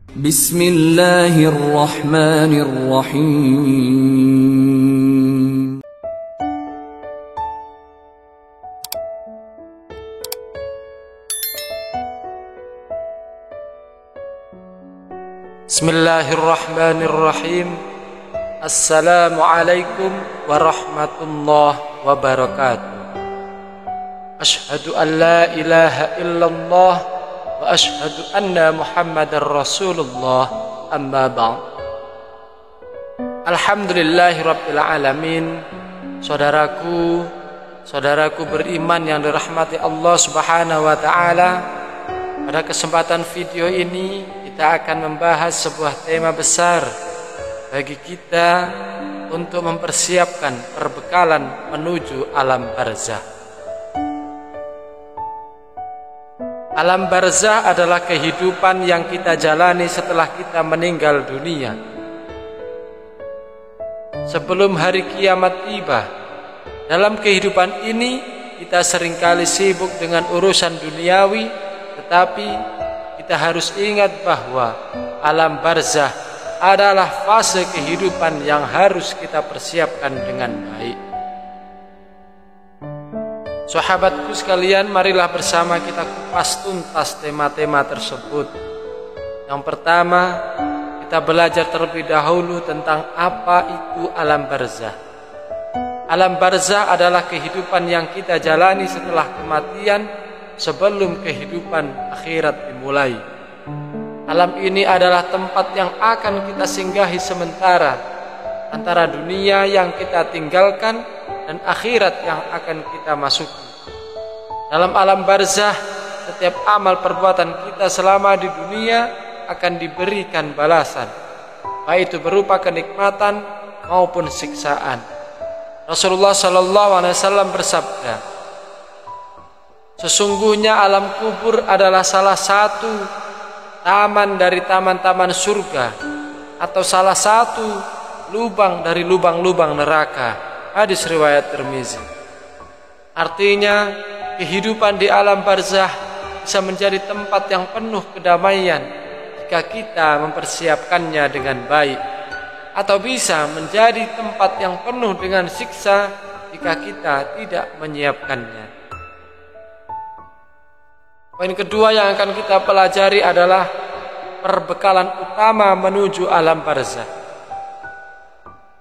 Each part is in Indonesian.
Bismillahirrahmanirrahim. Bismillahirrahmanirrahim. Assalamualaikum warahmatullahi wabarakatuh. Asyhadu an la ilaha illallah wa asyhadu anna Muhammadar Rasulullah, amma ba'd. Alhamdulillahi rabbil alamin. Saudaraku beriman yang dirahmati Allah Subhanahu wa taala, pada kesempatan video ini kita akan membahas sebuah tema besar bagi kita untuk mempersiapkan perbekalan menuju alam barzah. Alam barzah adalah kehidupan yang kita jalani setelah kita meninggal dunia. Sebelum hari kiamat tiba, dalam kehidupan ini kita seringkali sibuk dengan urusan duniawi, tetapi kita harus ingat bahwa alam barzah adalah fase kehidupan yang harus kita persiapkan dengan baik. Sahabatku sekalian, marilah bersama kita kupas tuntas tema-tema tersebut. Yang pertama, kita belajar terlebih dahulu tentang apa itu alam barzah. Alam barzah adalah kehidupan yang kita jalani setelah kematian, sebelum kehidupan akhirat dimulai. Alam ini adalah tempat yang akan kita singgahi sementara, antara dunia yang kita tinggalkan dan akhirat yang akan kita masuki. Dalam alam barzah, setiap amal perbuatan kita selama di dunia akan diberikan balasan, baik itu berupa kenikmatan maupun siksaan. Rasulullah SAW bersabda, sesungguhnya alam kubur adalah salah satu taman dari taman-taman surga, atau salah satu lubang dari lubang-lubang neraka. Hadis riwayat Tirmizi. Artinya, kehidupan di alam barzah bisa menjadi tempat yang penuh kedamaian jika kita mempersiapkannya dengan baik, atau bisa menjadi tempat yang penuh dengan siksa jika kita tidak menyiapkannya. Poin kedua yang akan kita pelajari adalah perbekalan utama menuju alam barzah.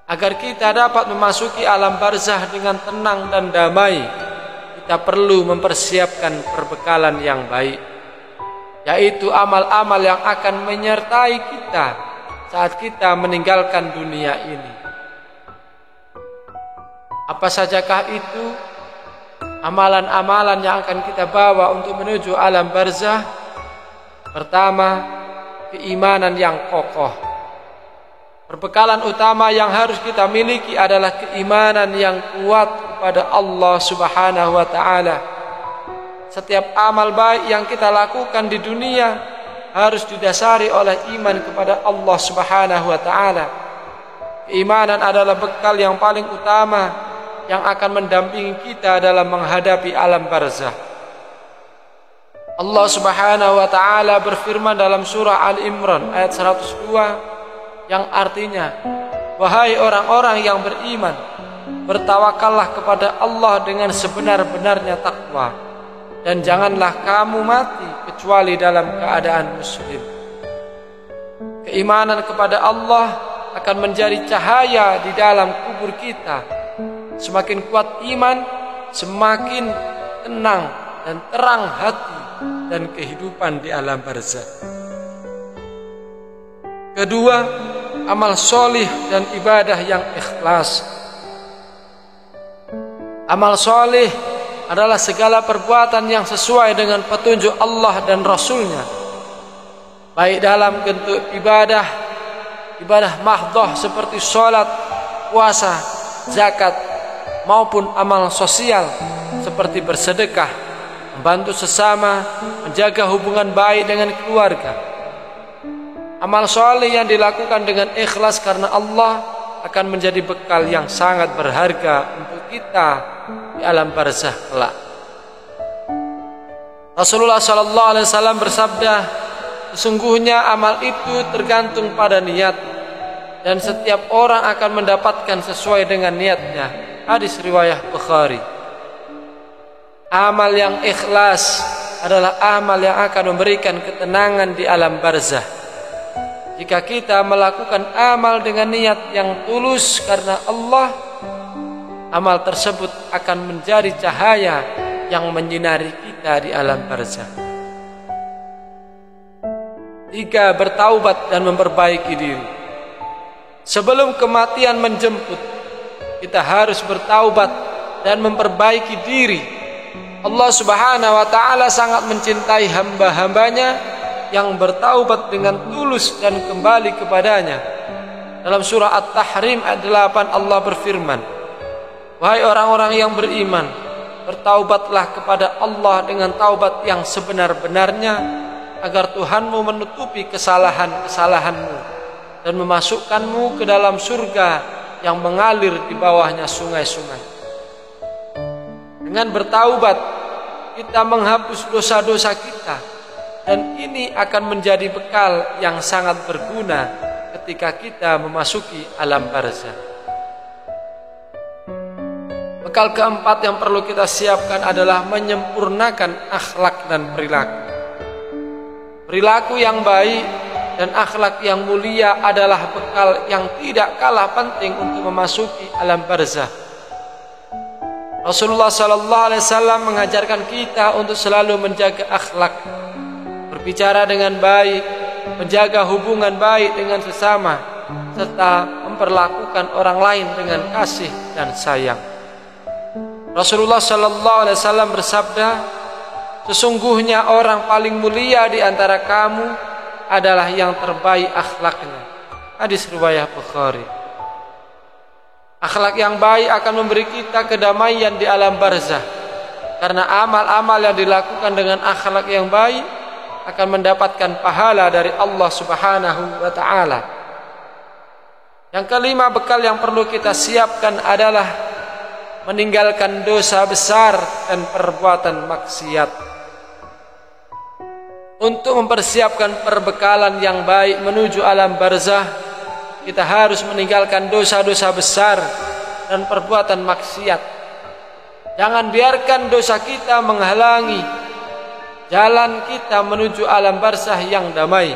Agar kita dapat memasuki alam barzah dengan tenang dan damai, kita perlu mempersiapkan perbekalan yang baik, yaitu amal-amal yang akan menyertai kita saat kita meninggalkan dunia ini. Apa sajakah itu amalan-amalan yang akan kita bawa untuk menuju alam barzah? Pertama, keimanan yang kokoh. Perbekalan utama yang harus kita miliki adalah keimanan yang kuat kepada Allah Subhanahu wa taala. Setiap amal baik yang kita lakukan di dunia harus didasari oleh iman kepada Allah Subhanahu wa taala. Keimanan adalah bekal yang paling utama yang akan mendampingi kita dalam menghadapi alam barzah. Allah Subhanahu wa taala berfirman dalam surah Al-Imran ayat 102 yang artinya, wahai orang-orang yang beriman, bertawakallah kepada Allah dengan sebenar-benarnya takwa, dan janganlah kamu mati kecuali dalam keadaan muslim. Keimanan kepada Allah akan menjadi cahaya di dalam kubur kita. Semakin kuat iman, semakin tenang dan terang hati dan kehidupan di alam barzah. Kedua, amal solih dan ibadah yang ikhlas. Amal solih adalah segala perbuatan yang sesuai dengan petunjuk Allah dan Rasulnya, baik dalam bentuk ibadah mahdhah seperti sholat, puasa, zakat, maupun amal sosial seperti bersedekah, membantu sesama, menjaga hubungan baik dengan keluarga. Amal soleh yang dilakukan dengan ikhlas karena Allah akan menjadi bekal yang sangat berharga untuk kita di alam barzah kelak. Rasulullah SAW bersabda, sesungguhnya amal itu tergantung pada niat, dan setiap orang akan mendapatkan sesuai dengan niatnya. Hadis riwayat Bukhari. Amal yang ikhlas adalah amal yang akan memberikan ketenangan di alam barzah. Jika kita melakukan amal dengan niat yang tulus karena Allah, amal tersebut akan menjadi cahaya yang menyinari kita di alam barzah. 3. Bertaubat dan memperbaiki diri. Sebelum kematian menjemput, kita harus bertaubat dan memperbaiki diri. Allah Subhanahu wa ta'ala sangat mencintai hamba-hambanya yang bertaubat dengan tulus dan kembali kepadanya. Dalam surah At-Tahrim ayat 8 Allah berfirman, "Wahai orang-orang yang beriman, bertaubatlah kepada Allah dengan taubat yang sebenar-benarnya, agar Tuhanmu menutupi kesalahan-kesalahanmu dan memasukkanmu ke dalam surga yang mengalir di bawahnya sungai-sungai." Dengan bertaubat, kita menghapus dosa-dosa kita, dan ini akan menjadi bekal yang sangat berguna ketika kita memasuki alam barzah. Bekal keempat yang perlu kita siapkan adalah menyempurnakan akhlak dan perilaku. Perilaku yang baik dan akhlak yang mulia adalah bekal yang tidak kalah penting untuk memasuki alam barzah. Rasulullah SAW mengajarkan kita untuk selalu menjaga akhlak, berbicara dengan baik, menjaga hubungan baik dengan sesama, serta memperlakukan orang lain dengan kasih dan sayang. Rasulullah SAW bersabda, "Sesungguhnya orang paling mulia di antara kamu adalah yang terbaik akhlaknya." Hadis riwayat Bukhari. Akhlak yang baik akan memberi kita kedamaian di alam barzah, karena amal-amal yang dilakukan dengan akhlak yang baik akan mendapatkan pahala dari Allah Subhanahu wa ta'ala. Yang kelima, bekal yang perlu kita siapkan adalah meninggalkan dosa besar dan perbuatan maksiat. Untuk mempersiapkan perbekalan yang baik menuju alam barzah, kita harus meninggalkan dosa-dosa besar dan perbuatan maksiat. Jangan biarkan dosa kita menghalangi jalan kita menuju alam barzah yang damai.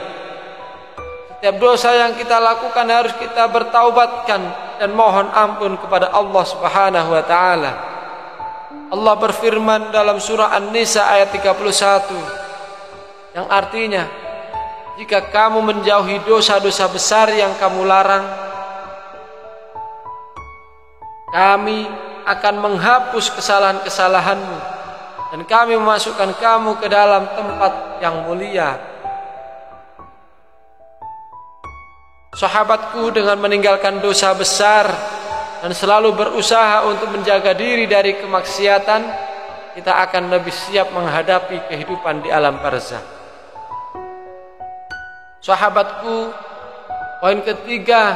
Setiap dosa yang kita lakukan harus kita bertaubatkan dan mohon ampun kepada Allah Subhanahu wa ta'ala. Allah berfirman dalam surah An-Nisa ayat 31, yang artinya, "Jika kamu menjauhi dosa-dosa besar yang kamu larang, kami akan menghapus kesalahan-kesalahanmu dan kami memasukkan kamu ke dalam tempat yang mulia." Sahabatku, dengan meninggalkan dosa besar dan selalu berusaha untuk menjaga diri dari kemaksiatan, kita akan lebih siap menghadapi kehidupan di alam barzah. Sahabatku, poin ketiga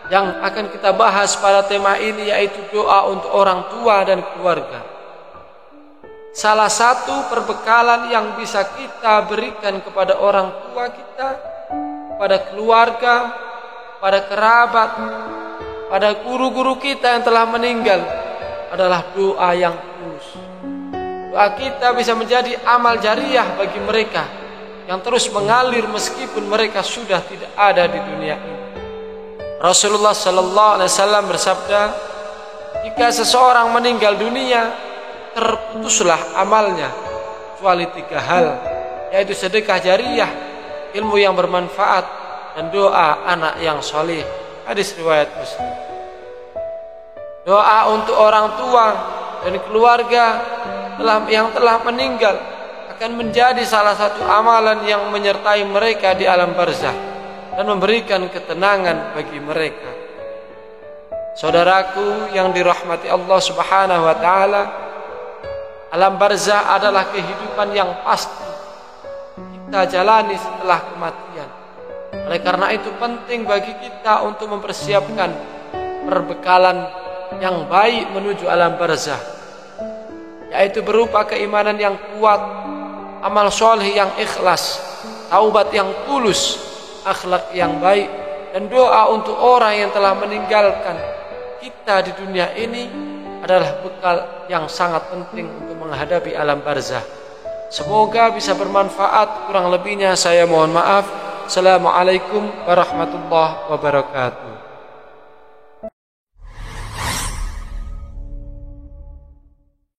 yang akan kita bahas pada tema ini yaitu doa untuk orang tua dan keluarga. Salah satu perbekalan yang bisa kita berikan kepada orang tua kita, pada keluarga, pada kerabat, pada guru-guru kita yang telah meninggal adalah doa yang tulus. Doa kita bisa menjadi amal jariah bagi mereka yang terus mengalir meskipun mereka sudah tidak ada di dunia ini. Rasulullah SAW bersabda, "Jika seseorang meninggal dunia, terputuslah amalnya kecuali 3 hal, yaitu sedekah jariah, ilmu yang bermanfaat, dan doa anak yang soleh." Hadis riwayat Muslim. Doa untuk orang tua dan keluarga yang telah meninggal akan menjadi salah satu amalan yang menyertai mereka di alam barzah dan memberikan ketenangan bagi mereka. Saudaraku yang dirahmati Allah Subhanahu wa ta'ala, alam barzah adalah kehidupan yang pasti kita jalani setelah kematian. Oleh karena itu penting bagi kita untuk mempersiapkan perbekalan yang baik menuju alam barzah, yaitu berupa keimanan yang kuat, amal soleh yang ikhlas, taubat yang tulus, akhlak yang baik, dan doa untuk orang yang telah meninggalkan kita di dunia ini adalah bekal yang sangat penting untuk menghadapi alam barzah. Semoga bisa bermanfaat. Kurang lebihnya saya mohon maaf. Assalamualaikum warahmatullahi wabarakatuh.